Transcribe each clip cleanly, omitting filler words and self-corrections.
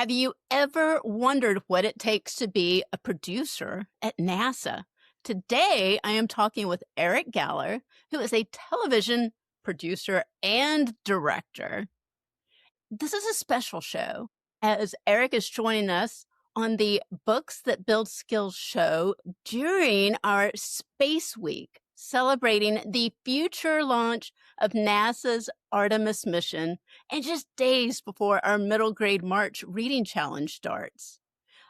Have you ever wondered what it takes to be a producer at NASA? Today, I am talking with Eric Galler, who is a television producer and director. This is a special show as Eric is joining us on the Books That Build Skills show during our Space Week, celebrating the future launch of NASA's Artemis mission and just days before our middle grade March reading challenge starts.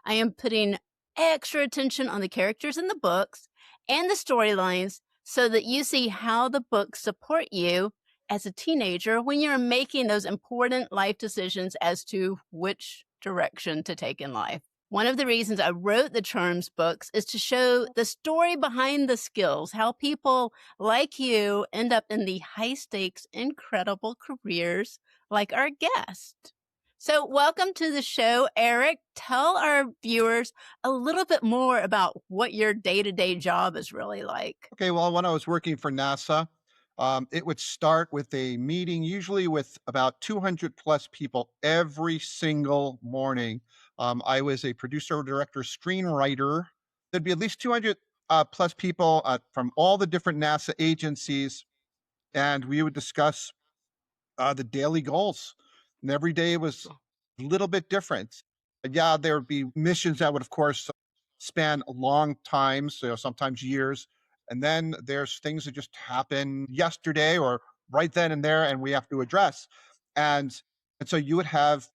I am putting extra attention on the characters in the books and the storylines so that you see how the books support you as a teenager when you're making those important life decisions as to which direction to take in life. One of the reasons I wrote the Charms books is to show the story behind the skills, how people like you end up in the high stakes, incredible careers like our guest. So welcome to the show, Eric. Tell our viewers a little bit more about what your day-to-day job is really like. Okay, well, when I was working for NASA, it would start with a meeting, usually with about 200 plus people every single morning. I was a producer, director, screenwriter. There'd be at least 200 plus people from all the different NASA agencies, and we would discuss the daily goals. And every day was a little bit different. Yeah, there would be missions that would, of course, span long times, sometimes years. And then there's things that just happen yesterday or right then and there, and we have to address. And and so you would have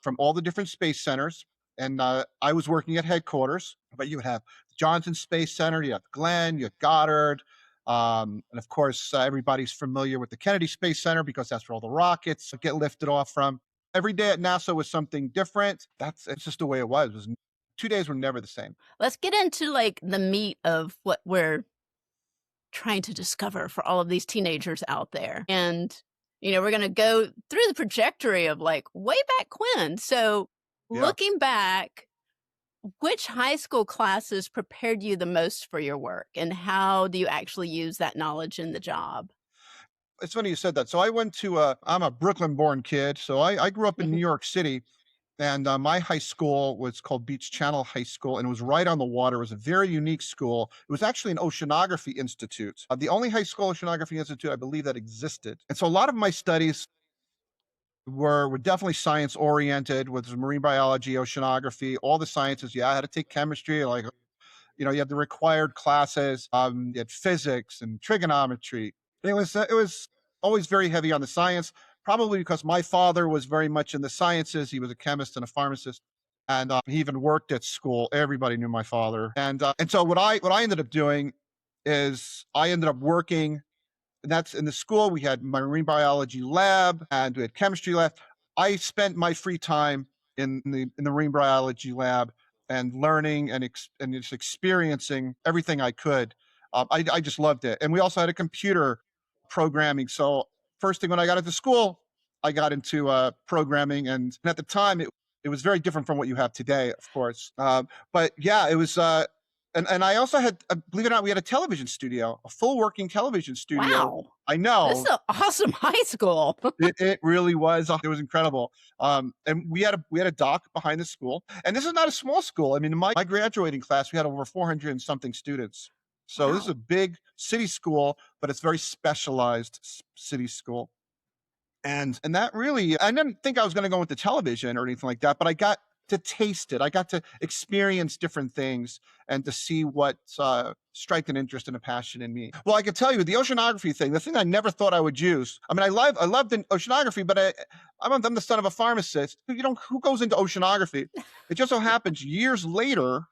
from all the different space centers, and I was working at headquarters, but you would have Johnson Space Center, you have Glenn, you have Goddard, and of course, everybody's familiar with the Kennedy Space Center because that's where all the rockets get lifted off from. Every day at NASA was something different. It's just the way it was. 2 days were never the same. Let's get into like the meat of what we're trying to discover for all of these teenagers out there. And, we're going to go through the trajectory of like way back when. So Yeah. looking back, which high school classes prepared you the most for your work and how do you actually use that knowledge in the job? It's funny you said that. So I'm a Brooklyn born kid. So I grew up in New Mhm. York City. And my high school was called Beach Channel High School, and it was right on the water. It was a very unique school. It was actually an oceanography institute, the only high school oceanography institute I believe that existed. And so a lot of my studies were definitely science oriented, with marine biology, oceanography, all the sciences. Yeah, I had to take chemistry, like you had the required classes. You had physics and trigonometry. It was always very heavy on the science, probably because my father was very much in the sciences. He was a chemist and a pharmacist, and he even worked at school. Everybody knew my father, and so what I ended up doing is I ended up working. And that's in the school. We had marine biology lab and we had chemistry lab. I spent my free time in the marine biology lab and learning and just experiencing everything I could. I just loved it. And we also had a computer programming. So first thing when I got into school, I got into programming, and at the time it was very different from what you have today, of course. But yeah, it was. And I also had, believe it or not, we had a television studio, a full working television studio. Wow. I This is know an awesome high school. it really was. It was incredible. And we had a dock behind the school, and this is not a small school. I mean, in my graduating class, we had over 400 and something students. So this is a Wow. big city school, but it's very specialized city school. And that really, I didn't think I was going to go into television or anything like that, but I got to taste it. I got to experience different things and to see what striked an interest and a passion in me. Well, I can tell you the oceanography thing, the thing I never thought I would use. I mean, I loved the oceanography, but I'm the son of a pharmacist. Who goes into oceanography? It just so happens years later,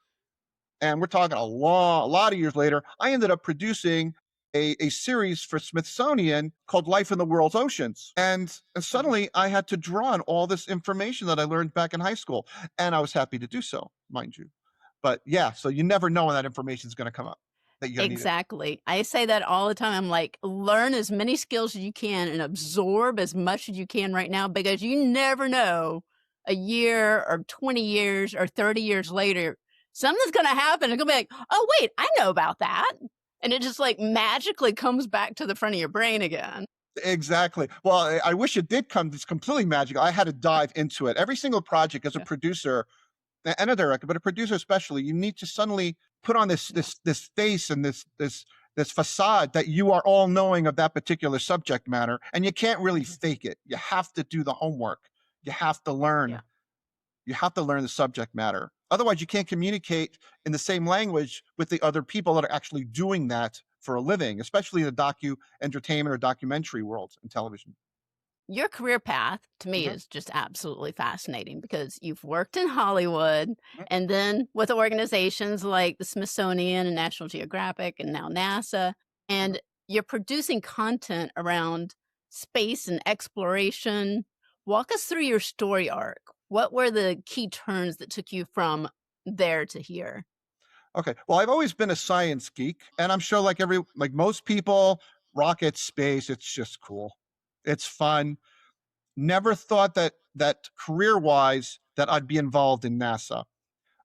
and we're talking a lot of years later, I ended up producing a series for Smithsonian called Life in the World's Oceans. And suddenly I had to draw on all this information that I learned back in high school. And I was happy to do so, mind you. But yeah, so you never know when that information is going to come up that you're going to need it. Exactly. I say that all the time. I'm like, learn as many skills as you can and absorb as much as you can right now because you never know a year or 20 years or 30 years later, something's going to happen. It's going to be like, oh, wait, I know about that. And it just like magically comes back to the front of your brain again. Exactly. Well, I wish it did come. It's completely magical. I had to dive into it. Every single project as a Yeah, producer and a director, but a producer especially, you need to suddenly put on yeah. this face and this facade that you are all knowing of that particular subject matter, and you can't really Mhm. fake it. You have to do the homework. You have to learn. Yeah. You have to learn the subject matter. Otherwise, you can't communicate in the same language with the other people that are actually doing that for a living, especially in the entertainment or documentary world in television. Your career path to me Mhm, is just absolutely fascinating because you've worked in Hollywood mhm, and then with organizations like the Smithsonian and National Geographic and now NASA, mhm. and you're producing content around space and exploration. Walk us through your story arc. What were the key turns that took you from there to here? Okay. Well, I've always been a science geek, and I'm sure like most people, rocket space, it's just cool. It's fun. Never thought that career-wise that I'd be involved in NASA.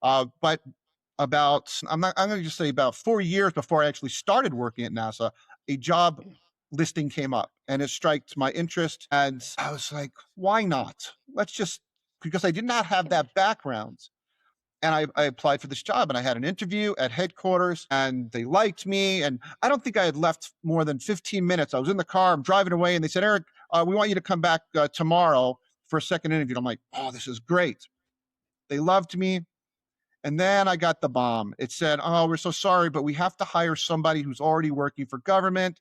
But I'm going to just say about 4 years before I actually started working at NASA, a job listing came up and it struck my interest. And I was like, why not? Let's just, because I did not have Good. that background. And I applied for this job and I had an interview at headquarters and they liked me. And I don't think I had left more than 15 minutes. I was in the car, I'm driving away, and they said, Eric, we want you to come back tomorrow for a second interview. And I'm like, oh, this is great. They loved me. And then I got the bomb. It said, "Oh, we're so sorry, but we have to hire somebody who's already working for government.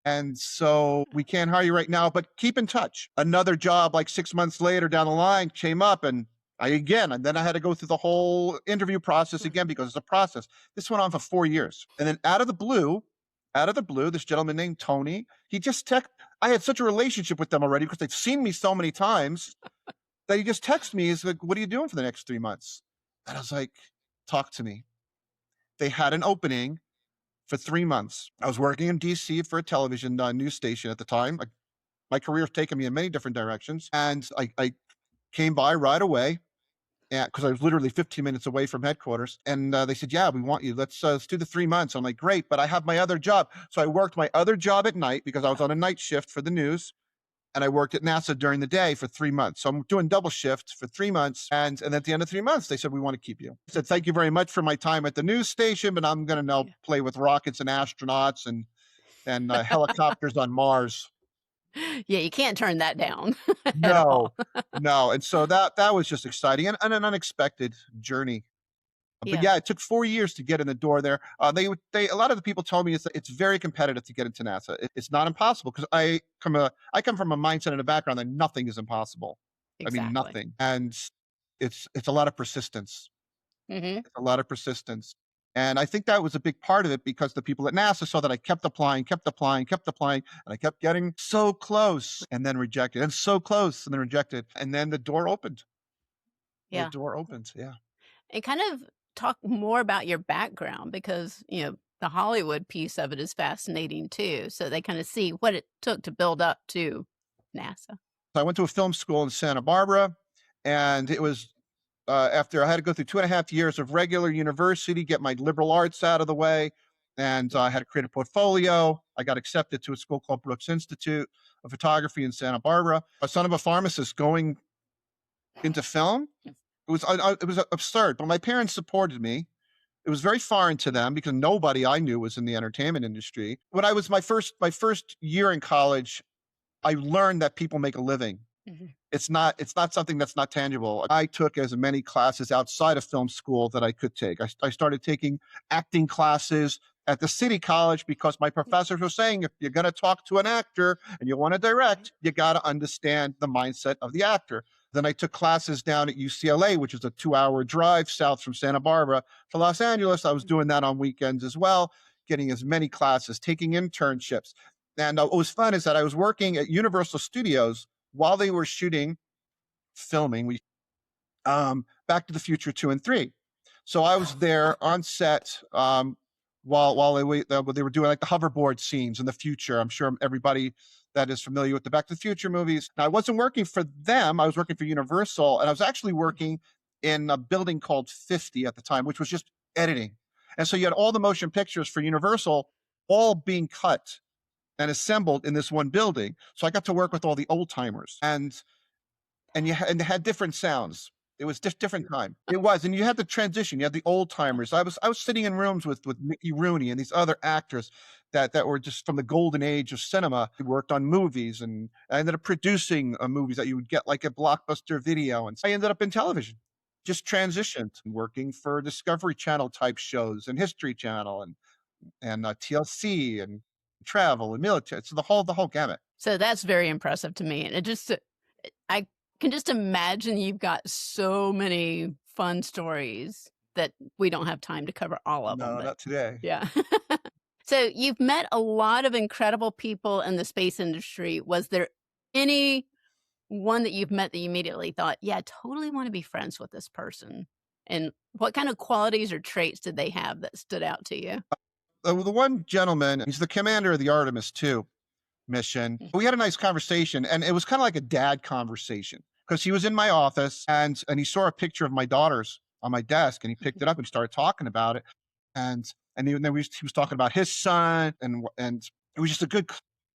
And so we can't hire you right now, but keep in touch." Another job like 6 months later down the line came up and then I had to go through the whole interview process again because it's a process. This went on for 4 years. And then out of the blue, this gentleman named Tony, he just text. I had such a relationship with them already because they've seen me so many times that he just texted me. He's like, "What are you doing for the next 3 months?" And I was like, "Talk to me." They had an opening for 3 months. I was working in DC for a television news station at the time. Like my career has taken me in many different directions, and I came by right away because I was literally 15 minutes away from headquarters. And they said, "Yeah, we want you. Let's do the 3 months." I'm like, "Great," but I have my other job. So I worked my other job at night because I was on a night shift for the news, and I worked at NASA during the day for 3 months. So I'm doing double shifts for 3 months. And at the end of 3 months, they said, "We want to keep you." I said, "Thank you very much for my time at the news station, but I'm going to now Yeah. play with rockets and astronauts and helicopters on Mars." Yeah, you can't turn that down at No, all. no. And so that was just exciting and an unexpected journey. But Yeah, yeah, it took 4 years to get in the door there. They a lot of the people told me it's very competitive to get into NASA. It's not impossible because I come from a mindset and a background that nothing is impossible. I mean, exactly. nothing, and it's a lot of persistence. Mhm. It's a lot of persistence, and I think that was a big part of it because the people at NASA saw that I kept applying, kept applying, kept applying, and I kept getting so close and then rejected, and so close and then rejected, and then the door opened. The Yeah. door opened. Yeah. And kind of talk more about your background because, the Hollywood piece of it is fascinating too. So they kind of see what it took to build up to NASA. So I went to a film school in Santa Barbara, and it was after I had to go through 2.5 years of regular university, get my liberal arts out of the way, and Yeah. I had to create a portfolio. I got accepted to a school called Brooks Institute of Photography in Santa Barbara. A son of a pharmacist going into film, it was absurd, but my parents supported me. It was very foreign to them because nobody I knew was in the entertainment industry. When I was my first year in college, I learned that people make a living. Mhm. It's not something that's not tangible. I took as many classes outside of film school that I could take. I started taking acting classes at the city college because my Yeah. professors were saying if you're going to talk to an actor and you want to direct, you got to understand the mindset of the actor. Then I took classes down at UCLA, which is a 2 hour drive south from Santa Barbara to Los Angeles. I was doing that on weekends as well, getting as many classes, taking internships. And what was fun is that I was working at Universal Studios while they were shooting, filming. Back to the Future 2 and 3. So I was there on set while they were doing like the hoverboard scenes in the future. I'm sure everybody that is familiar with the Back to the Future movies. Now, I wasn't working for them. I was working for Universal, and I was actually working in a building called 50 at the time, which was just editing. And so you had all the motion pictures for Universal all being cut and assembled in this one building. So I got to work with all the old timers, and they had different sounds. It was different time. It was, and you had the transition. You had the old timers. I was sitting in rooms with Mickey Rooney and these other actors that were just from the golden age of cinema, who worked on movies, and I ended up producing movies that you would get like a Blockbuster Video, and I ended up in television. Just transitioned, working for Discovery Channel type shows and History Channel and TLC and travel and military. So the whole gamut. So that's very impressive to me, and it just I can just imagine you've got so many fun stories that we don't have time to cover all of them, No, but not today. yeah. So you've met a lot of incredible people in the space industry. Was there any one that you've met that you immediately thought, "Yeah, I totally wanna be friends with this person?" And what kind of qualities or traits did they have that stood out to you? The one gentleman, he's the commander of the Artemis 2 mission. Mm. We had a nice conversation, and it was kind of like a dad conversation because he was in my office, and he saw a picture of my daughters on my desk, and he picked it up and started talking about it, and then he was talking about his son, and it was just a good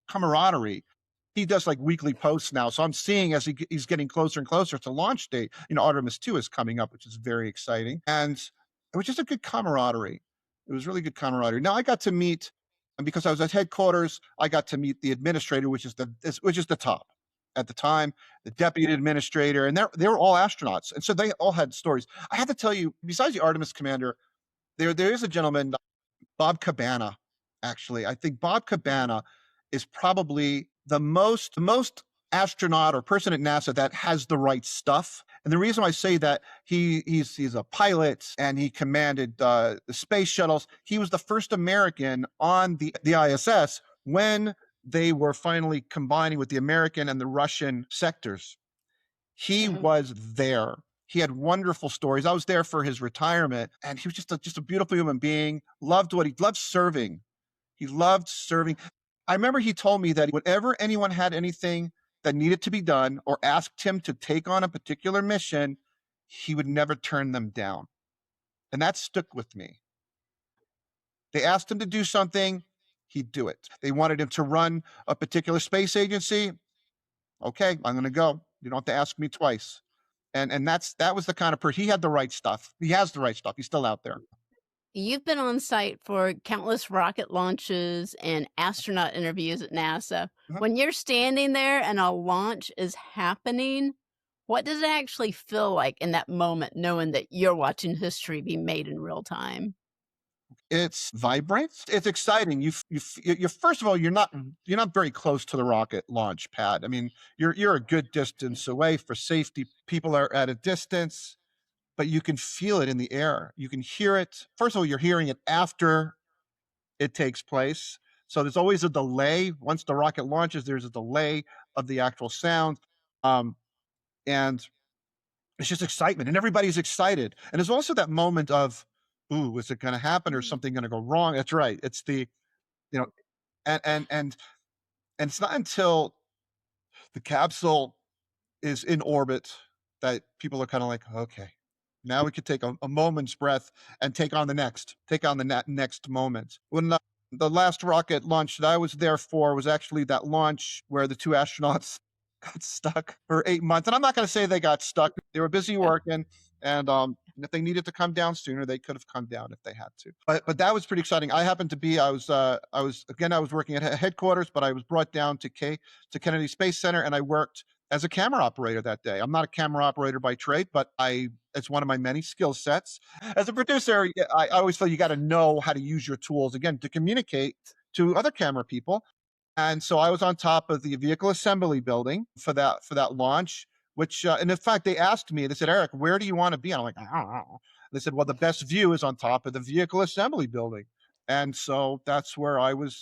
camaraderie. He does like weekly posts now, so I'm seeing as he's getting closer and closer to launch date. Artemis 2 is coming up, which is very exciting, and it was just a good camaraderie. It was really good camaraderie. Now I got to meet, and because I was at headquarters, I got to meet the administrator, which is the top at the time, the deputy administrator, and they were all astronauts, and so they all had stories. I have to tell you, besides the Artemis commander, there is a gentleman, Bob Cabana. Actually, I think Bob Cabana is probably the most astronaut or person at NASA that has the right stuff. And the reason I say that, he's a pilot and he commanded the space shuttles. He was the first American on the ISS when they were finally combining with the American and the Russian sectors. He Mhm. was there. He had wonderful stories. I was there for his retirement, and he was just a beautiful human being. Loved what he loved serving. He loved serving. I remember he told me that whenever anyone had anything that needed to be done or asked him to take on a particular mission, he would never turn them down. And that stuck with me. They asked him to do something, he'd do it. They wanted him to run a particular space agency. Okay, I'm going to go. You don't have to ask me twice. And that was the kind of person. He had the right stuff. He has the right stuff. He's still out there. You've been on site for countless rocket launches and astronaut interviews at NASA. Mhm. When you're standing there and a launch is happening, what does it actually feel like in that moment knowing that you're watching history be made in real time? It's vibrant. It's exciting. You first of all, you're not very close to the rocket launch pad. I mean, you're a good distance away for safety. People are at a distance, but you can feel it in the air. You can hear it. First of all, you're hearing it after it takes place. So there's always a delay. Once the rocket launches, there's a delay of the actual sound. Um, and it's just excitement, and everybody's excited. And there's also that moment of, ooh, is it going to happen or Mm. something going to go wrong? That's right. It's you know, and it's not until the capsule is in orbit that people are kind of like, okay, now we could take a moment's breath and take on the next moment. When the last rocket launch that I was there for was actually that launch where the two astronauts got stuck for 8 months. And I'm not going to say they got stuck. They were busy Yeah. working, and if they needed to come down sooner, they could have come down if they had to. But that was pretty exciting. I happened to be I was working at headquarters, but I was brought down to Kennedy Space Center, and I worked as a camera operator that day. I'm not a camera operator by trade, but it's one of my many skill sets. As a producer, I always feel you got to know how to use your tools again to communicate to other camera people. And so I was on top of the vehicle assembly building for that launch. Which and in fact, they asked me. They said, "Eric, where do you want to be?" And I'm like, "I don't know." They said, "Well, the best view is on top of the vehicle assembly building." And so that's where I was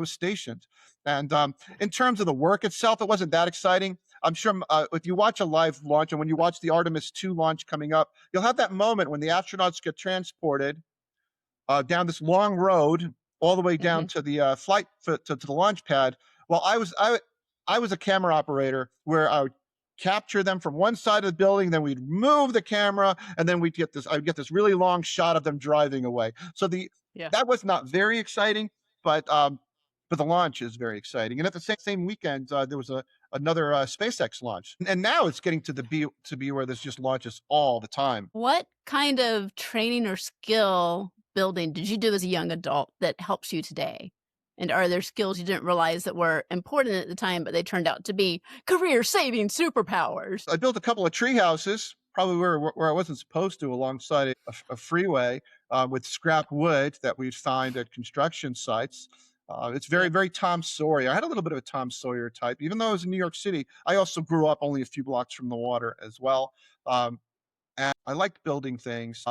stationed. And in terms of the work itself, it wasn't that exciting. I'm sure if you watch a live launch, and when you watch the Artemis 2 launch coming up, you'll have that moment when the astronauts get transported down this long road all the way down Mhm. to the to the launch pad. Well, I was a camera operator where I would capture them from one side of the building, then we'd move the camera, and then I'd get this really long shot of them driving away. So the Yeah. that was not very exciting, but but the launch is very exciting. And at the same weekend, there was another SpaceX launch, and now it's getting to be where there's just launches all the time. What kind of training or skill building did you do as a young adult that helps you today? And are there skills you didn't realize that were important at the time, but they turned out to be career-saving superpowers? I built a couple of tree houses, probably where I wasn't supposed to, alongside a freeway with scrap wood that we'd find at construction sites. It's very, Yeah. very Tom Sawyer. I had a little bit of a Tom Sawyer type, even though I was in New York City. I also grew up only a few blocks from the water as well. Um, and I liked building things.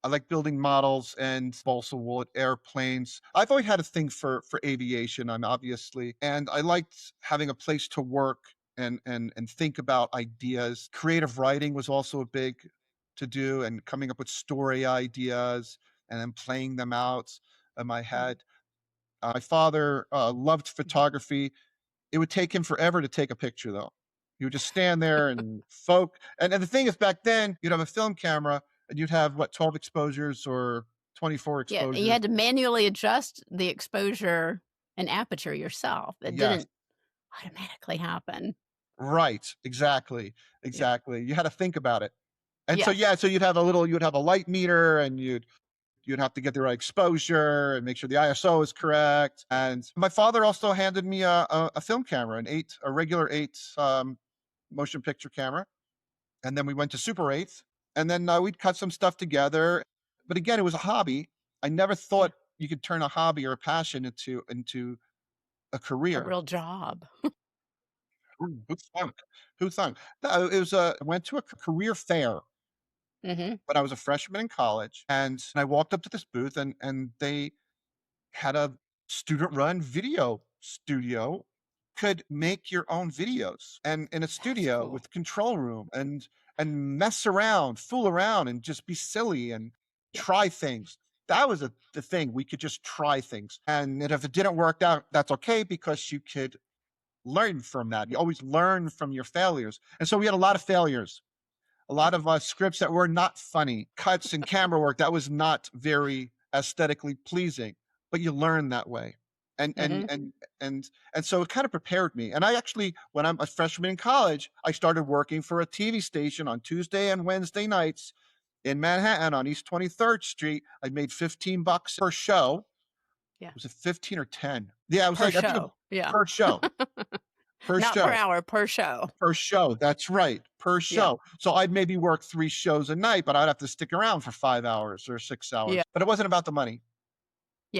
I like building models and balsa wood airplanes. I've always had a thing for aviation. I'm obviously, and I liked having a place to work and think about ideas. Creative writing was also a big to do, and coming up with story ideas and then playing them out in my Mhm, head. My father loved mhm. photography. It would take him forever to take a picture, though. He would just stand there and and the thing is, back then, you'd have a film camera and you'd have, what, 12 exposures or 24 Yeah, and you exposures? had to manually adjust the exposure and aperture yourself. It Yes. didn't automatically happen. Right. Exactly. Yeah. Exactly. You had to think about it. And so, Yes. yeah, so you'd have a light meter, and you'd have to get the right exposure and make sure the ISO is correct. And my father also handed me a film camera, a regular 8 motion picture camera. And then we went to Super 8, and then we'd cut some stuff together. But again, it was a hobby. I never Yeah. thought you could turn a hobby or a passion into a A career. real job. Who thunk? Who thunk? No, it was I went to a career fair Mhm. when I was a freshman in college, and I walked up to this booth, and they had a student-run video studio. Could make your own videos, and in a That's studio cool. with control room, and mess around, fool around, and just be silly and Yeah. try things. That was the thing. We could just try things, and if it didn't work out, that's okay, because you could learn from that. You always learn from your failures, and so we had a lot of failures, a lot Mhm. of scripts that were not funny, cuts and camera work that was not very aesthetically pleasing, but you learn that way. And and Mhm. and and and so it kind of prepared me. And I actually, when I'm a freshman in college, I started working for a TV station on Tuesday and Wednesday nights in Manhattan on East 23rd Street. I made $15 per show. Yeah. Was it 15 or 10? Yeah, it was Per like, I think it was show. Yeah. per show. Per Not per show. hour, per show. Per show, that's right, per Yeah. show. So I'd maybe work 3 shows a night, but I'd have to stick around for 5 hours or 6 Yeah. hours. But it wasn't about the money.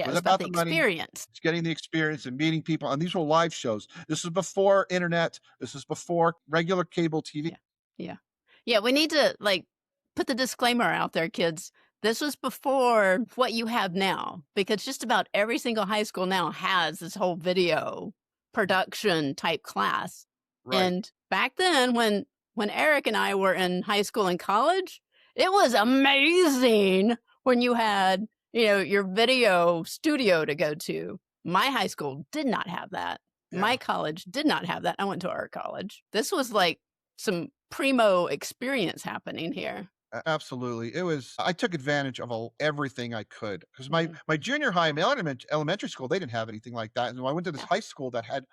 It Yeah, it was wasn't about about the the money. experience. It's getting the experience and meeting people, and these were live shows. This is before internet. This is before regular cable TV. Yeah. Yeah. Yeah, we need to, like, put the disclaimer out there, kids. This was before what you have now, because just about every single high school now has this whole video production type class. Right. And back then, when Eric and I were in high school and college, it was amazing when you had, your video studio to go to. My high school did not have that. My Yeah. college did not have that. I went to art college. This was like some primo experience happening here. Absolutely. I took advantage of everything I could, because Mhm. my junior high and elementary school, they didn't have anything like that. And when I went to this Yeah, high school that had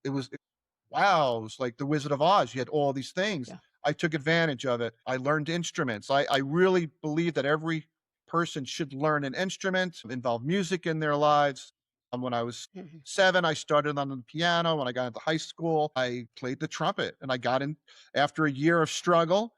it was wow, it was like the Wizard of Oz. You had all these things. yeah. I took advantage of it. I learned instruments. I really believe that every person should learn an instrument, involve music in their lives. When I was Mhm. 7, I started on the piano. When I got into high school, I played the trumpet, and I got in after a year of struggle,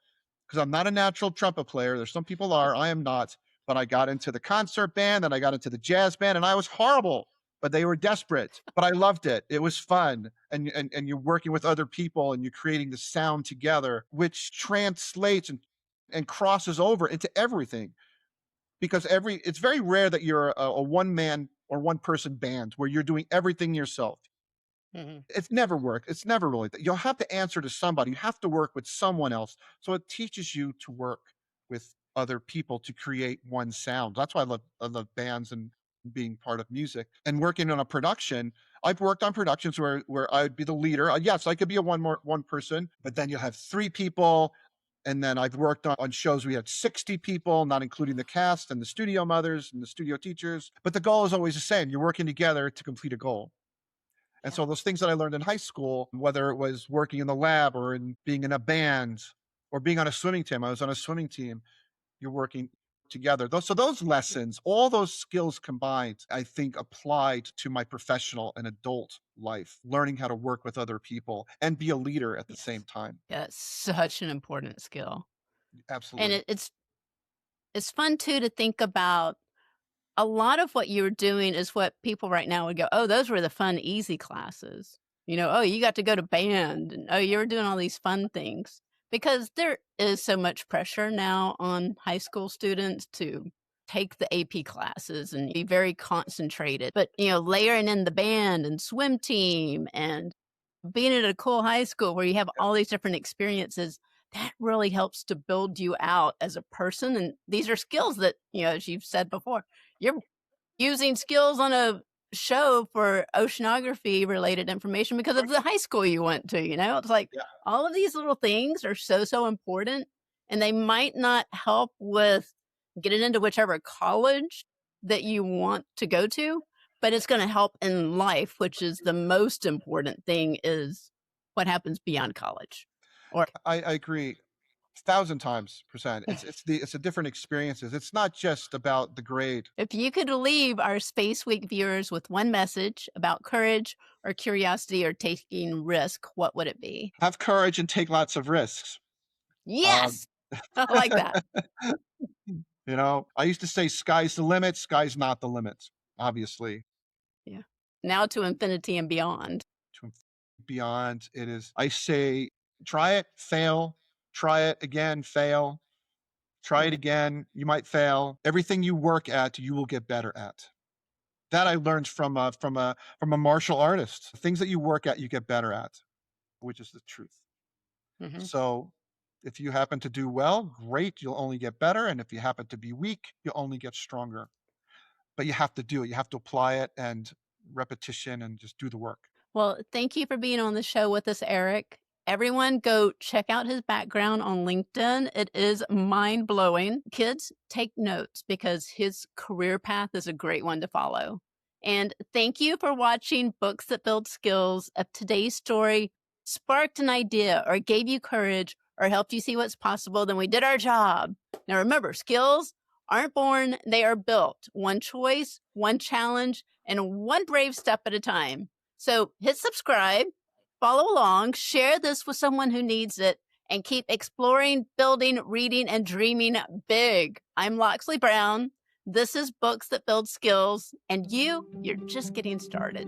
because I'm not a natural trumpet player. There's some people are. I am not. But I got into the concert band, and I got into the jazz band, and I was horrible, but they were desperate. But I loved it. It was fun. And you're working with other people, and you're creating the sound together, which translates and crosses over into everything. Because it's very rare that you're a one man or one person band where you're doing everything yourself. Mhm. It's never worked. It's never really you'll have to answer to somebody. You have to work with someone else. So it teaches you to work with other people to create one sound. That's why I love bands and being part of music and working on a production. I've worked on productions where I'd be the leader. Yes, I could be a one person, but then you'll have 3 people. And then I've worked on shows we had 60 people, not including the cast and the studio mothers and the studio teachers. But the goal is always the same. You're working together to complete a goal. And Yeah. so those things that I learned in high school, whether it was working in the lab or in being in a band or being on a swimming team, I was on a swimming team, you're working together. Those lessons, all those skills combined, I think applied to my professional and adult life, learning how to work with other people and be a leader at the same Yes. time. Yeah, it's such an important skill. And Absolutely. it's fun too to think about a lot of what you're doing is what people right now would go, "Oh, those were the fun, easy classes." "Oh, you got to go to band, and oh, you were doing all these fun things." Because there is so much pressure now on high school students to take the AP classes and be very concentrated. But, layering in the band and swim team and being at a cool high school where you have all these different experiences, that really helps to build you out as a person. And these are skills that, as you've said before, you're using skills on a show for oceanography related information because of the high school you went to, It's like Yeah. all of these little things are so, so important, and they might not help with getting into whichever college that you want to go to, but it's going to help in life, which is the most important thing is what happens beyond college. Or I agree 1,000 times percent. It's the different experiences. It's not just about the grade. if you could leave our Space Week viewers with one message about courage or curiosity or taking risk, what would it be? Have courage and take lots of risks. Um, Yes. I like that. I used to say sky's the limit, sky's not the limit, obviously. Yeah. Now to infinity and beyond. To beyond, it is, I say, try it, fail, try it again, fail, try it again, you might fail. Everything you work at, you will get better at. That I learned from a martial artist. Things that you work at, you get better at, which is the truth. Mhm. So if you happen to do well, great, you'll only get better. And if you happen to be weak, you'll only get stronger. But you have to do it. You have to apply it and repetition and just do the work. Well, thank you for being on the show with us, Eric. Everyone go check out his background on LinkedIn. It is mind blowing. Kids, take notes because his career path is a great one to follow. And thank you for watching Books That Build Skills. If today's story sparked an idea or gave you courage or helped you see what's possible, then we did our job. Now remember, skills aren't born, they are built. One choice, one challenge, and one brave step at a time. So hit subscribe, follow along, share this with someone who needs it, and keep exploring, building, reading, and dreaming big. I'm Loxley Browne. This is Books That Build Skills, and you're just getting started.